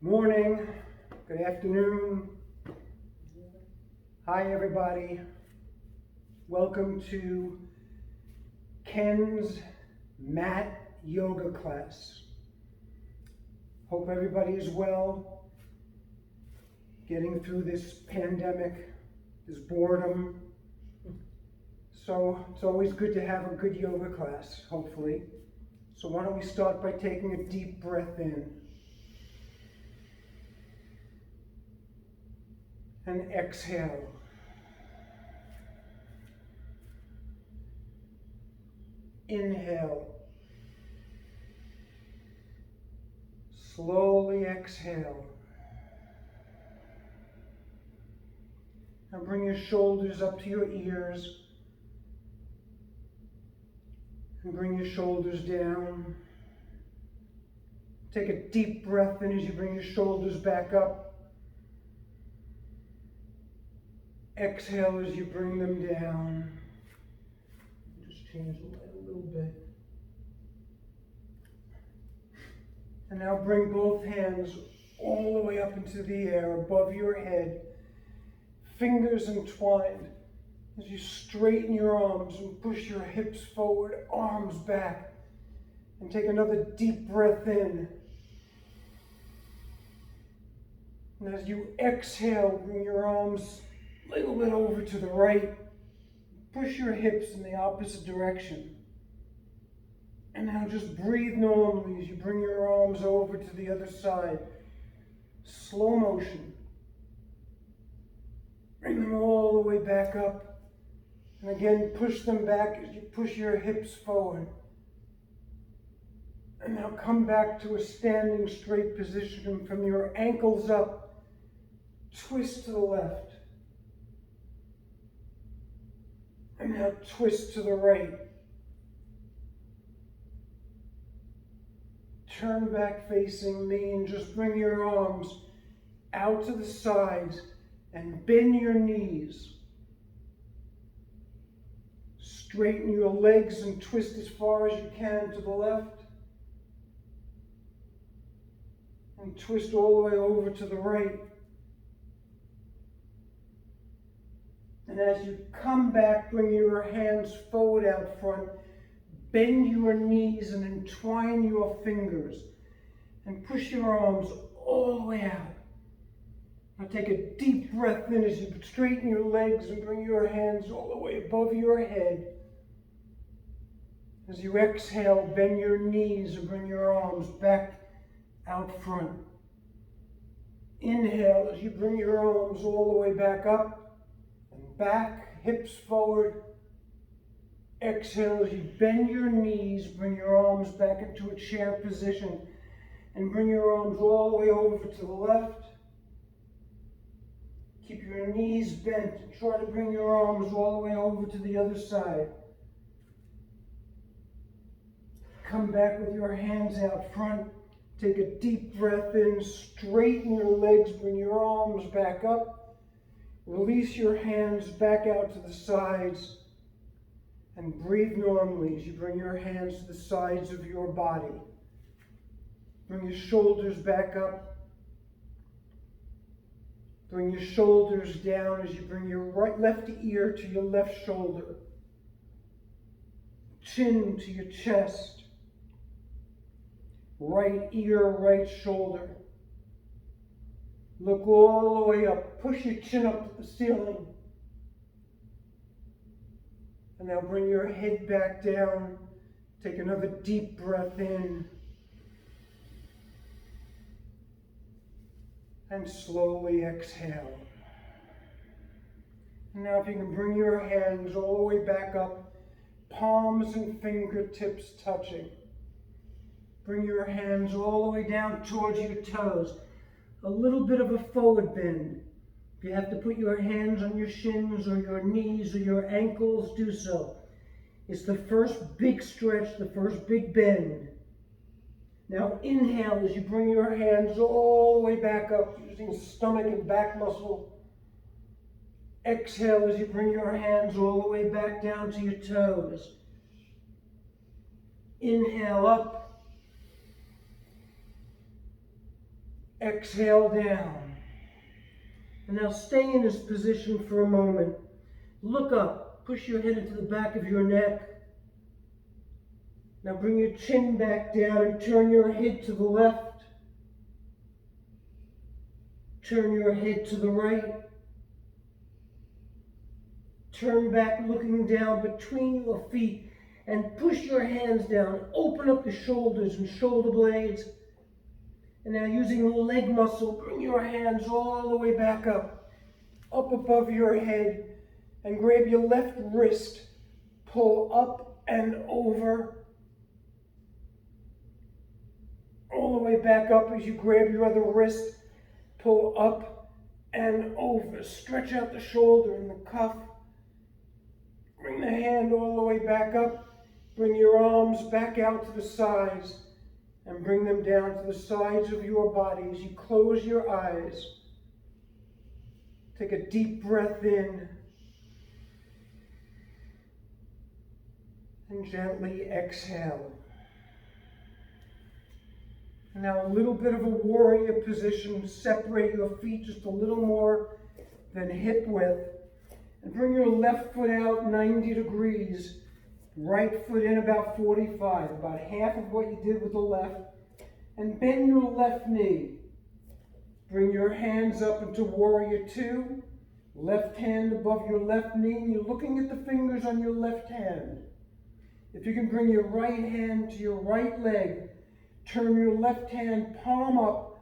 Morning, good afternoon. Hi everybody. Welcome to Ken's mat yoga class. Hope everybody is well, getting through this pandemic, this boredom. So it's always good to have a good yoga class, hopefully. So why don't we start by taking a deep breath in and exhale. Inhale. Slowly exhale. And bring your shoulders up to your ears. And bring your shoulders down. Take a deep breath in as you bring your shoulders back up. Exhale as you bring them down. Just change the light a little bit. And now bring both hands all the way up into the air above your head. Fingers entwined as you straighten your arms and push your hips forward, arms back. And take another deep breath in. And as you exhale, bring your arms a little bit over to the right. Push your hips in the opposite direction. And now just breathe normally as you bring your arms over to the other side. Slow motion. Bring them all the way back up. And again, push them back as you push your hips forward. And now come back to a standing straight position from your ankles up. Twist to the left. And now twist to the right. Turn back facing me and just bring your arms out to the sides and bend your knees. Straighten your legs and twist as far as you can to the left. And twist all the way over to the right. And as you come back, bring your hands forward out front. Bend your knees and entwine your fingers. And push your arms all the way out. Now take a deep breath in as you straighten your legs and bring your hands all the way above your head. As you exhale, bend your knees and bring your arms back out front. Inhale as you bring your arms all the way back up and back, hips forward. Exhale as you bend your knees, bring your arms back into a chair position and bring your arms all the way over to the left. Keep your knees bent and try to bring your arms all the way over to the other side. Come back with your hands out front. Take a deep breath in, straighten your legs, bring your arms back up. Release your hands back out to the sides and breathe normally as you bring your hands to the sides of your body. Bring your shoulders back up. Bring your shoulders down as you bring your left ear to your left shoulder. Chin to your chest. Right ear, right shoulder. Look all the way up. Push your chin up to the ceiling. And now bring your head back down. Take another deep breath in. And slowly exhale. And now if you can bring your hands all the way back up, palms and fingertips touching. Bring your hands all the way down towards your toes. A little bit of a forward bend. If you have to put your hands on your shins or your knees or your ankles, do so. It's the first big stretch, the first big bend. Now inhale as you bring your hands all the way back up using stomach and back muscle. Exhale as you bring your hands all the way back down to your toes. Inhale up. Exhale down. And now stay in this position for a moment. Look up. Push your head into the back of your neck. Now bring your chin back down and turn your head to the left. Turn your head to the right. Turn back looking down between your feet and push your hands down. Open up the shoulders and shoulder blades. And now using the leg muscle, bring your hands all the way back up above your head, and grab your left wrist. Pull up and over. All the way back up as you grab your other wrist. Pull up and over. Stretch out the shoulder and the cuff. Bring the hand all the way back up. Bring your arms back out to the sides and bring them down to the sides of your body as you close your eyes. Take a deep breath in and gently exhale. Now a little bit of a warrior position. Separate your feet just a little more than hip width. And bring your left foot out 90 degrees. Right foot in about 45. About half of what you did with the left. And bend your left knee. Bring your hands up into Warrior Two. Left hand above your left knee. And you're looking at the fingers on your left hand. If you can bring your right hand to your right leg. Turn your left hand palm up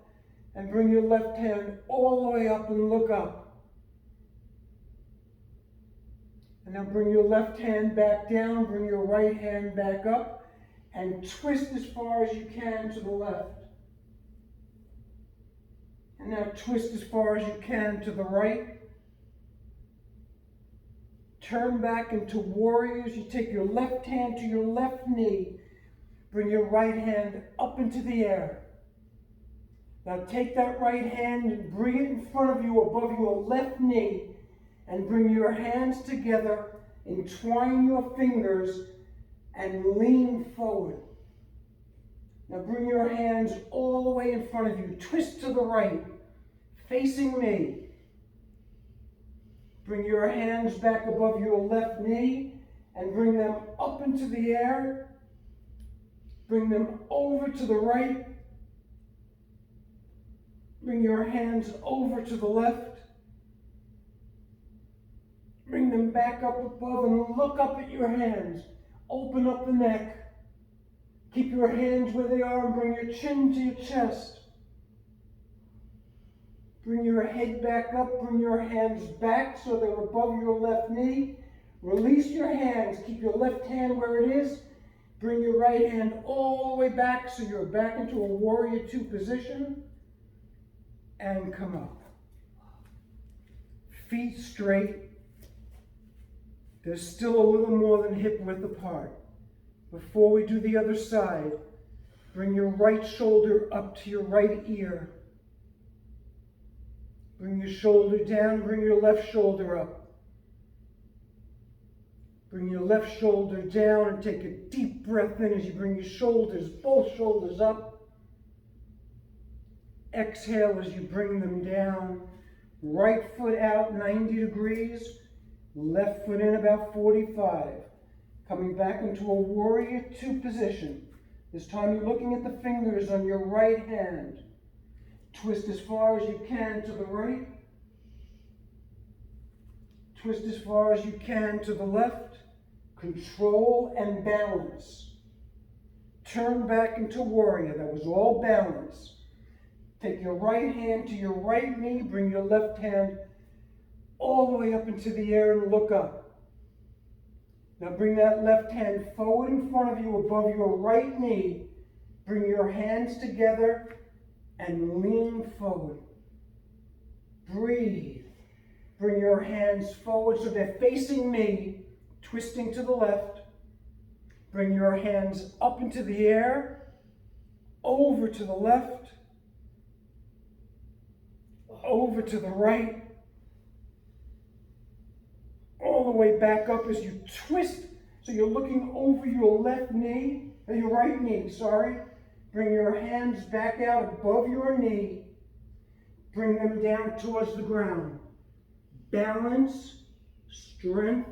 and bring your left hand all the way up and look up. And now bring your left hand back down, bring your right hand back up, and twist as far as you can to the left. And now twist as far as you can to the right. Turn back into warriors. You take your left hand to your left knee. Bring your right hand up into the air. Now take that right hand and bring it in front of you above your left knee and bring your hands together, entwine your fingers and lean forward. Now bring your hands all the way in front of you. Twist to the right, facing me. Bring your hands back above your left knee and bring them up into the air. Bring them over to the right. Bring your hands over to the left. Bring them back up above and look up at your hands. Open up the neck. Keep your hands where they are and bring your chin to your chest. Bring your head back up. Bring your hands back so they're above your left knee. Release your hands. Keep your left hand where it is. Bring your right hand all the way back so you're back into a Warrior Two position. And come up. Feet straight. There's still a little more than hip width apart. Before we do the other side, bring your right shoulder up to your right ear. Bring your shoulder down, bring your left shoulder up. Bring your left shoulder down and take a deep breath in as you bring your shoulders, both shoulders up. Exhale as you bring them down. Right foot out 90 degrees. Left foot in about 45. Coming back into a Warrior Two position. This time you're looking at the fingers on your right hand. Twist as far as you can to the right. Twist as far as you can to the left. Control and balance. Turn back into warrior. That was all balance. Take your right hand to your right knee. Bring your left hand all the way up into the air and look up. Now bring that left hand forward in front of you above your right knee. Bring your hands together and lean forward. Breathe. Bring your hands forward so they're facing me. Twisting to the left. Bring your hands up into the air, over to the left, over to the right, all the way back up as you twist So you're looking over your left knee, or your right knee, sorry. Bring your hands back out above your knee. Bring them down towards the ground. Balance, strength,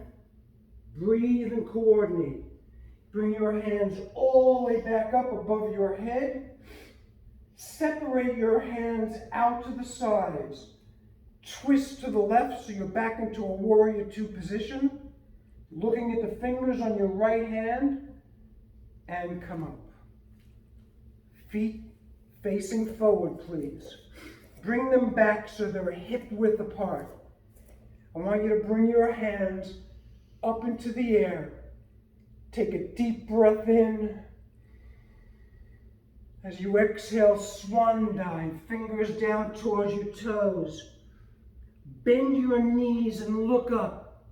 breathe and coordinate. Bring your hands all the way back up above your head. Separate your hands out to the sides. Twist to the left so you're back into a warrior two position. Looking at the fingers on your right hand. And come up. Feet facing forward, please. Bring them back so they're hip width apart. I want you to bring your hands up into the air. Take a deep breath in. As you exhale, swan dive, fingers down towards your toes. Bend your knees and look up.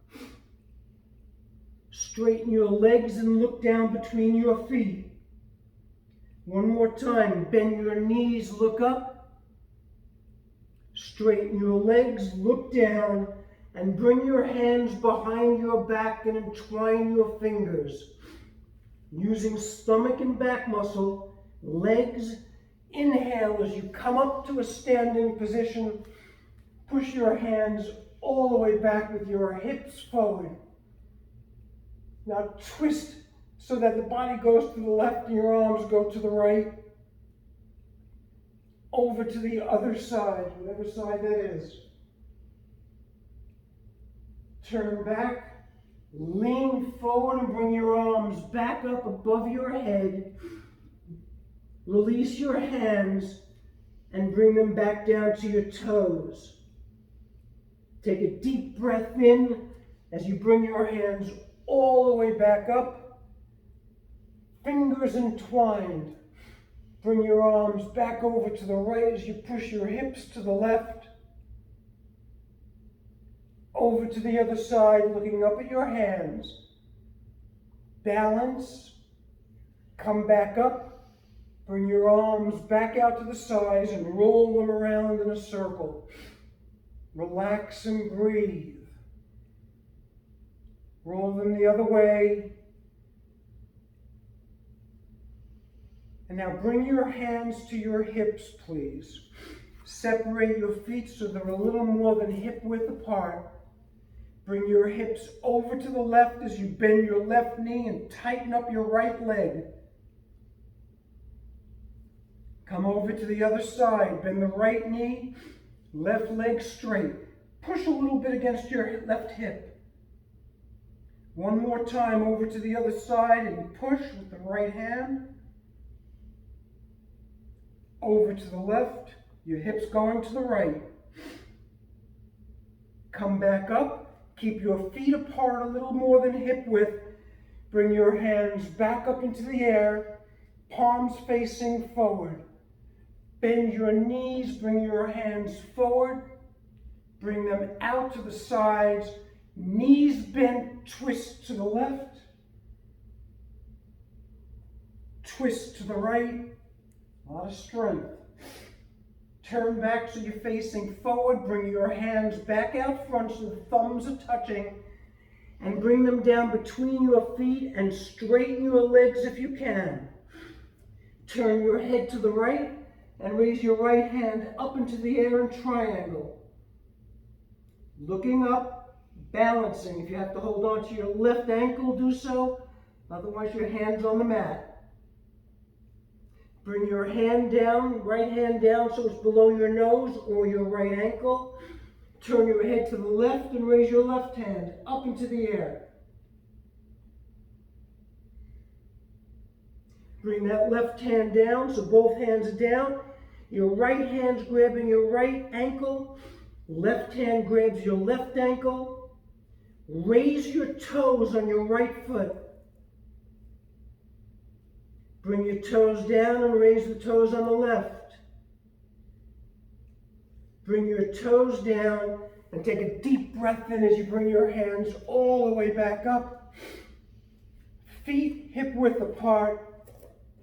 Straighten your legs and look down between your feet. One more time, bend your knees, look up. Straighten your legs, look down, and bring your hands behind your back and entwine your fingers. Using stomach and back muscle, legs, inhale as you come up to a standing position. Push your hands all the way back with your hips forward. Now twist so that the body goes to the left and your arms go to the right. Over to the other side, whatever side that is. Turn back, lean forward and bring your arms back up above your head. Release your hands and bring them back down to your toes. Take a deep breath in as you bring your hands all the way back up. Fingers entwined. Bring your arms back over to the right as you push your hips to the left. Over to the other side, looking up at your hands. Balance. Come back up. Bring your arms back out to the sides and roll them around in a circle. Relax and breathe. Roll them the other way. And now bring your hands to your hips, please. Separate your feet so they're a little more than hip width apart. Bring your hips over to the left as you bend your left knee and tighten up your right leg. Come over to the other side. Bend the right knee, left leg straight. Push a little bit against your left hip. One more time over to the other side and push with the right hand. Over to the left, your hips going to the right. Come back up, keep your feet apart a little more than hip width. Bring your hands back up into the air, palms facing forward. Bend your knees, bring your hands forward. Bring them out to the sides, knees bent, twist to the left. Twist to the right. A lot of strength. Turn back so you're facing forward. Bring your hands back out front so the thumbs are touching. And bring them down between your feet and straighten your legs if you can. Turn your head to the right and raise your right hand up into the air in triangle. Looking up, balancing. If you have to hold on to your left ankle, do so. Otherwise, your hand's on the mat. Bring your hand down, right hand down so it's below your nose or your right ankle. Turn your head to the left and raise your left hand up into the air. Bring that left hand down so both hands are down. Your right hand's grabbing your right ankle. Left hand grabs your left ankle. Raise your toes on your right foot. Bring your toes down and raise the toes on the left. Bring your toes down and take a deep breath in as you bring your hands all the way back up. Feet hip width apart.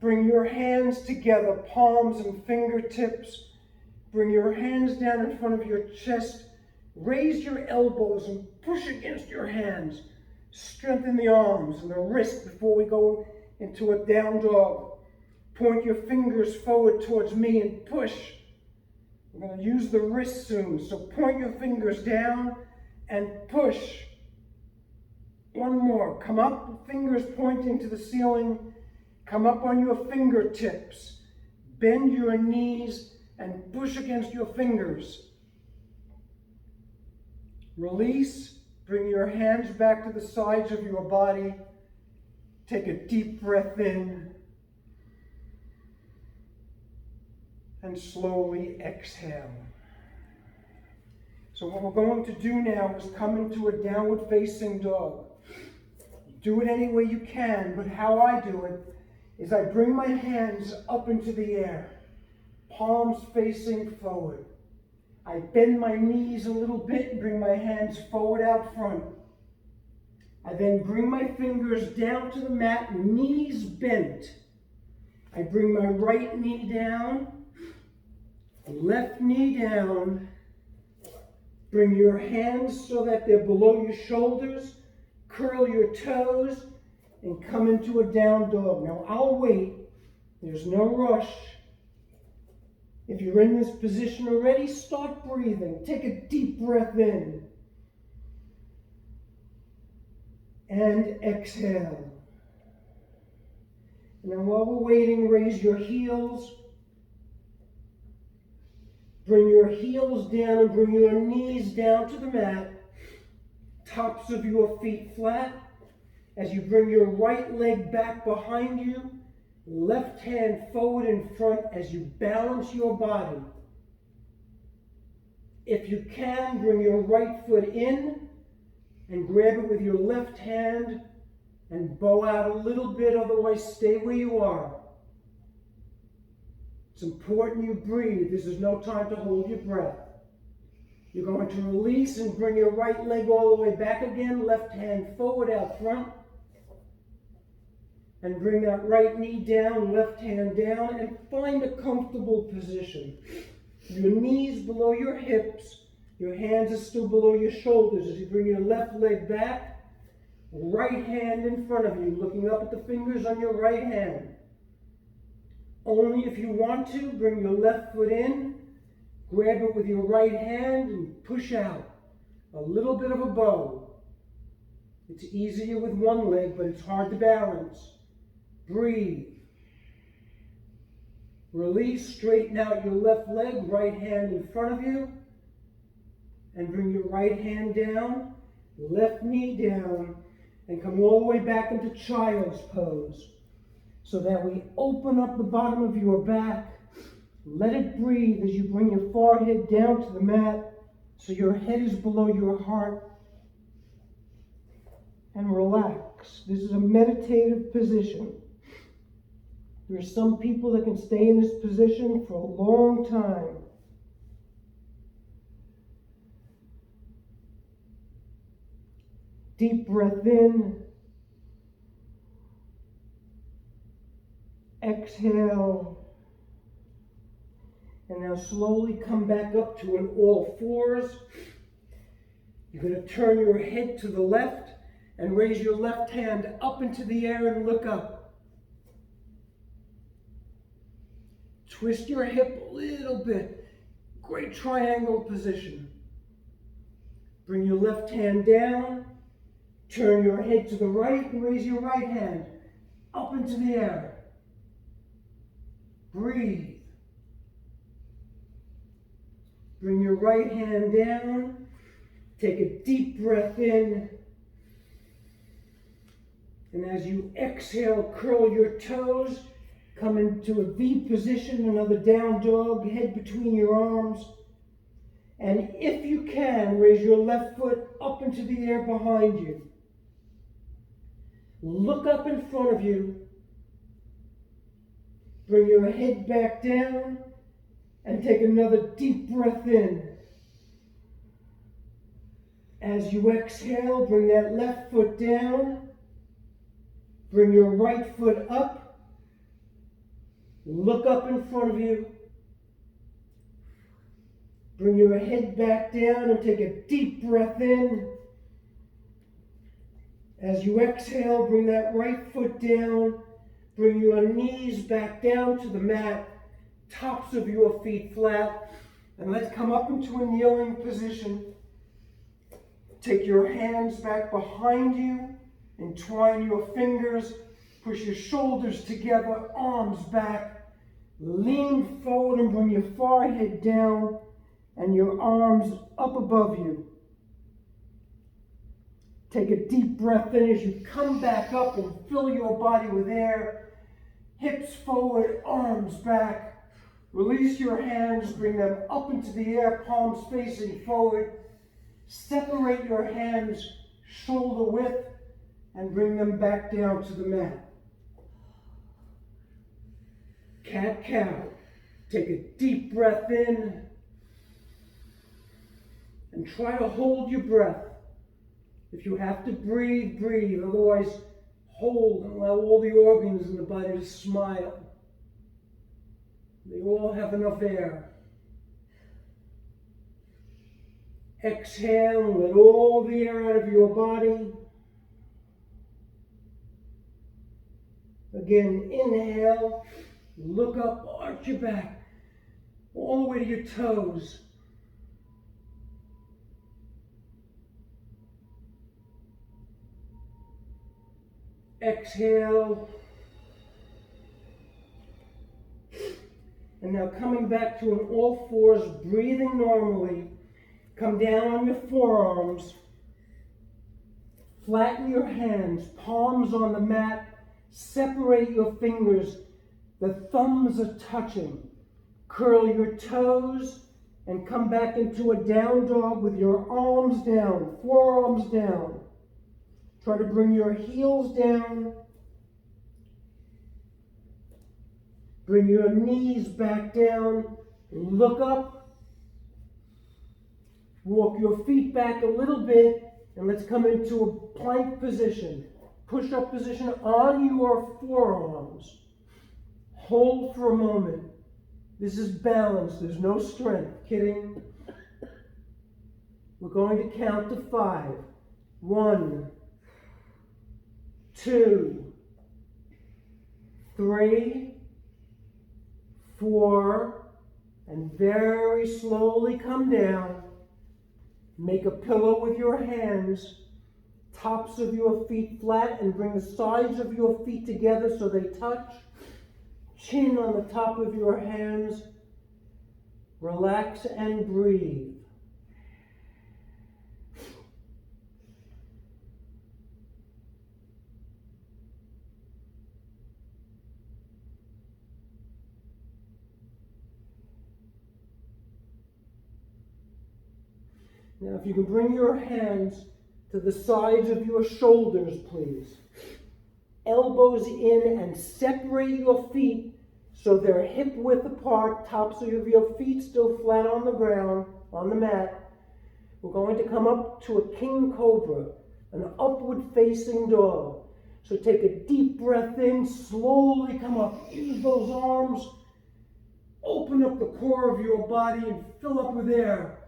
Bring your hands together, palms and fingertips. Bring your hands down in front of your chest. Raise your elbows and push against your hands Strengthen the arms and the wrist before we go into a down dog. Point your fingers forward towards me and push. We're going to use the wrist soon, so point your fingers down and push. One more. Come up, fingers pointing to the ceiling. Come up on your fingertips. Bend your knees and push against your fingers. Release. Bring your hands back to the sides of your body. Take a deep breath in. And slowly exhale. So what we're going to do now is come into a downward facing dog. Do it any way you can, but how I do it is I bring my hands up into the air, palms facing forward. I bend my knees a little bit and bring my hands forward out front. I then bring my fingers down to the mat, knees bent. I bring my right knee down, left knee down. Bring your hands so that they're below your shoulders. Curl your toes and come into a down dog. Now I'll wait. There's no rush. If you're in this position already, start breathing. Take a deep breath in. And exhale. Now while we're waiting, raise your heels. Bring your heels down and bring your knees down to the mat. Tops of your feet flat. As you bring your right leg back behind you, left hand forward in front as you balance your body. If you can, bring your right foot in and grab it with your left hand and bow out a little bit, otherwise stay where you are. It's important you breathe. This is no time to hold your breath. You're going to release and bring your right leg all the way back again, left hand forward out front. And bring that right knee down, left hand down, and find a comfortable position. Your knees below your hips, your hands are still below your shoulders as you bring your left leg back, right hand in front of you, looking up at the fingers on your right hand. Only if you want to, bring your left foot in, grab it with your right hand, and push out. A little bit of a bow. It's easier with one leg, but it's hard to balance. Breathe. Release, straighten out your left leg, right hand in front of you, and bring your right hand down, left knee down, and come all the way back into child's pose. So that we open up the bottom of your back. Let it breathe as you bring your forehead down to the mat so your head is below your heart. And relax. This is a meditative position. There are some people that can stay in this position for a long time. Deep breath in. Exhale. And now slowly come back up to an all fours. You're going to turn your head to the left and raise your left hand up into the air and look up. Twist your hip a little bit. Great triangle position. Bring your left hand down. Turn your head to the right and raise your right hand up into the air. Breathe. Bring your right hand down. Take a deep breath in. And as you exhale, curl your toes. Come into a V position, another down dog, head between your arms. And if you can, raise your left foot up into the air behind you. Look up in front of you. Bring your head back down and take another deep breath in. As you exhale, bring that left foot down. Bring your right foot up. Look up in front of you. Bring your head back down and take a deep breath in. As you exhale, bring that right foot down. Bring your knees back down to the mat. Tops of your feet flat. And let's come up into a kneeling position. Take your hands back behind you. Entwine your fingers. Push your shoulders together, arms back. Lean forward and bring your forehead down and your arms up above you. Take a deep breath in as you come back up and fill your body with air. Hips forward, arms back. Release your hands, bring them up into the air, palms facing forward. Separate your hands shoulder width and bring them back down to the mat. Cat-cow. Take a deep breath in and try to hold your breath. If you have to breathe, breathe. Otherwise, hold and allow all the organs in the body to smile. They all have enough air. Exhale and let all the air out of your body. Again, inhale. Look up, arch your back, all the way to your toes. Exhale. And now coming back to an all fours, breathing normally. Come down on your forearms. Flatten your hands, palms on the mat. Separate your fingers. The thumbs are touching. Curl your toes and come back into a down dog with your arms down, forearms down. Try to bring your heels down. Bring your knees back down. Look up. Walk your feet back a little bit and let's come into a plank position. Push-up position on your forearms. Hold for a moment. This is balance. There's no strength. Kidding. We're going to count to 5. 1, 2, 3, 4, and very slowly come down. Make a pillow with your hands. Tops of your feet flat and bring the sides of your feet together so they touch. Chin on the top of your hands. Relax and breathe. Now, if you can bring your hands to the sides of your shoulders, please. Elbows in and separate your feet so they're hip width apart, tops of your feet still flat on the ground, on the mat. We're going to come up to a king cobra, an upward facing dog. So take a deep breath in, slowly come up, use those arms, open up the core of your body and fill up with air.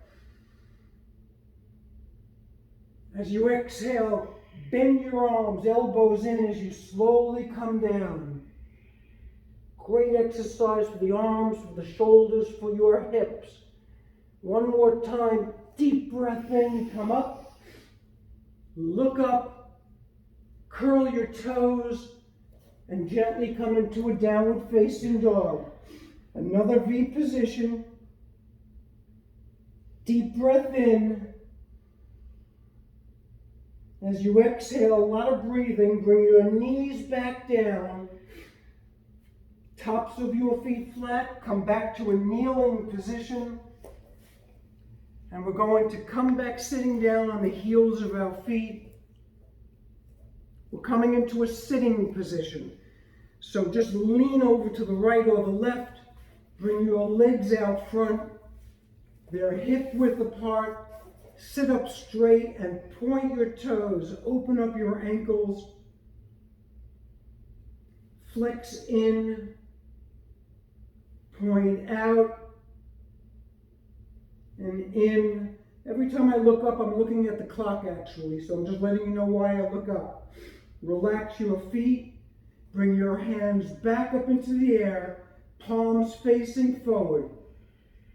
As you exhale, bend your arms, elbows in as you slowly come down. Great exercise for the arms, for the shoulders, for your hips. One more time, deep breath in, come up, look up, curl your toes, and gently come into a downward facing dog. Another V position. Deep breath in. As you exhale, a lot of breathing, bring your knees back down. Tops of your feet flat, come back to a kneeling position. And we're going to come back sitting down on the heels of our feet. We're coming into a sitting position. So just lean over to the right or the left. Bring your legs out front. They're hip width apart. Sit up straight and point your toes. Open up your ankles. Flex in. Point out. And in. Every time I look up, I'm looking at the clock actually, so I'm just letting you know why I look up. Relax your feet. Bring your hands back up into the air, palms facing forward.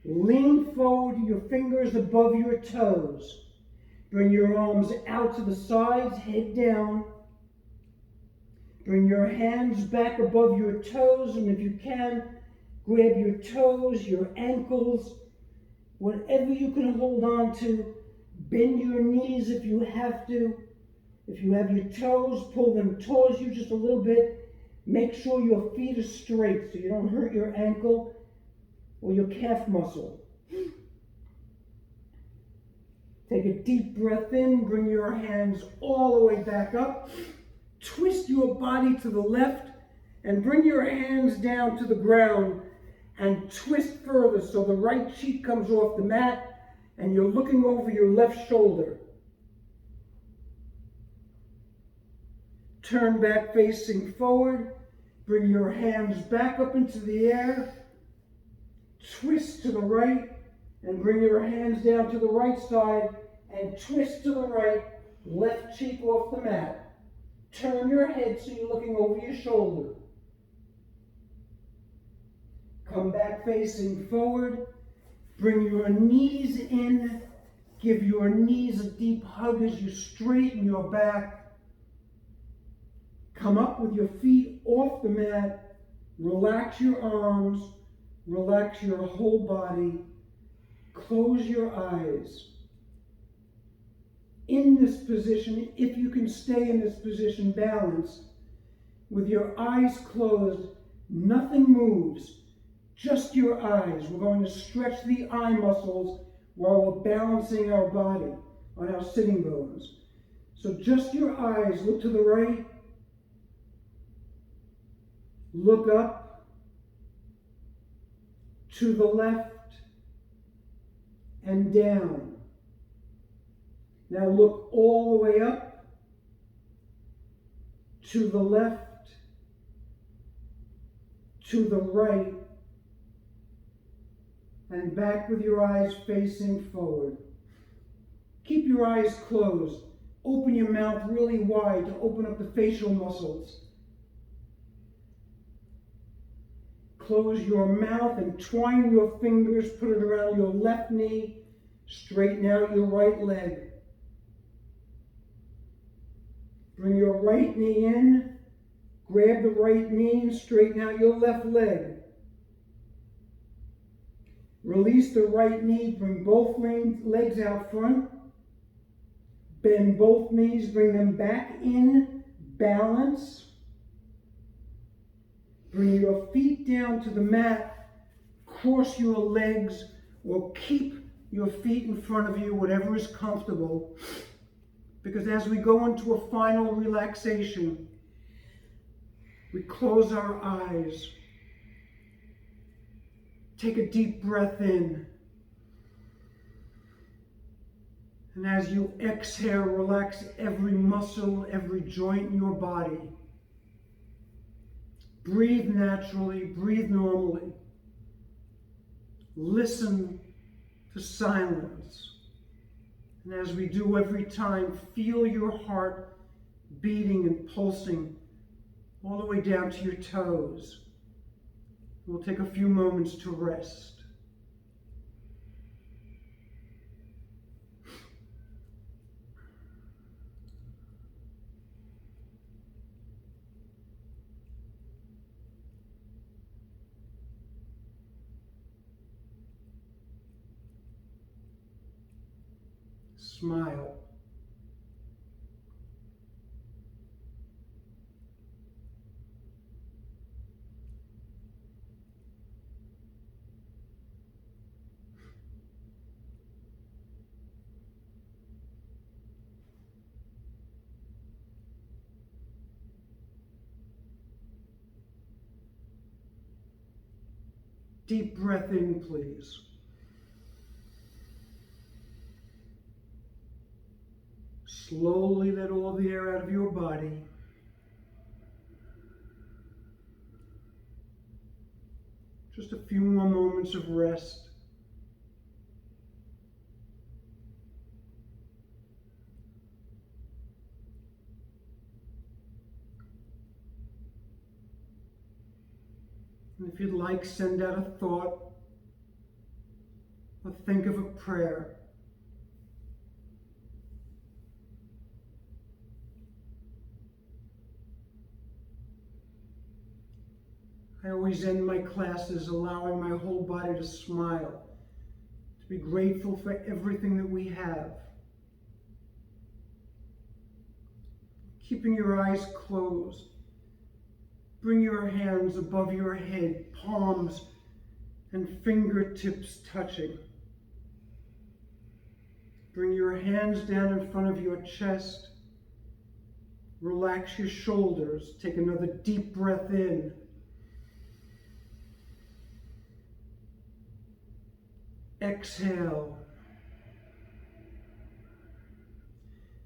Lean forward, your fingers above your toes. Bring your arms out to the sides, head down. Bring your hands back above your toes, and if you can, grab your toes, your ankles, whatever you can hold on to. Bend your knees if you have to. If you have your toes, pull them towards you just a little bit. Make sure your feet are straight so you don't hurt your ankle or your calf muscle. Take a deep breath in, bring your hands all the way back up. Twist your body to the left and bring your hands down to the ground and twist further so the right cheek comes off the mat and you're looking over your left shoulder. Turn back facing forward. Bring your hands back up into the air. Twist to the right and bring your hands down to the right side and twist to the right, left cheek off the mat. Turn your head so you're looking over your shoulder. Come back facing forward. Bring your knees in. Give your knees a deep hug as you straighten your back. Come up with your feet off the mat. Relax your arms. Relax your whole body. Close your eyes. In this position, if you can stay in this position balanced, with your eyes closed, nothing moves, just your eyes. We're going to stretch the eye muscles while we're balancing our body on our sitting bones. So just your eyes, look to the right, look up, to the left, and down. Now look all the way up, to the left, to the right, and back with your eyes facing forward. Keep your eyes closed. Open your mouth really wide to open up the facial muscles. Close your mouth and twine your fingers, put it around your left knee, straighten out your right leg. Bring your right knee in, grab the right knee and straighten out your left leg. Release the right knee, bring both legs out front. Bend both knees, bring them back in, balance. Bring your feet down to the mat, cross your legs, or keep your feet in front of you, whatever is comfortable. Because as we go into a final relaxation, we close our eyes. Take a deep breath in. And as you exhale, relax every muscle, every joint in your body. Breathe naturally, breathe normally. Listen to silence. And as we do every time, feel your heart beating and pulsing all the way down to your toes. We'll take a few moments to rest. Smile. Deep breath in, please. Slowly let all the air out of your body. Just a few more moments of rest. And if you'd like, send out a thought or think of a prayer. I always end my classes allowing my whole body to smile, to be grateful for everything that we have. Keeping your eyes closed, bring your hands above your head, palms and fingertips touching. Bring your hands down in front of your chest. Relax your shoulders. Take another deep breath in. Exhale.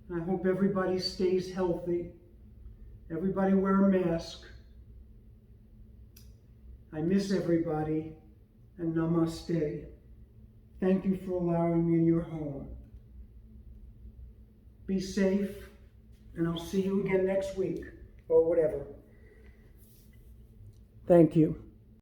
And I hope everybody stays healthy. Everybody wear a mask. I miss everybody, and namaste. Thank you for allowing me in your home. Be safe, and I'll see you again next week, or whatever. Thank you.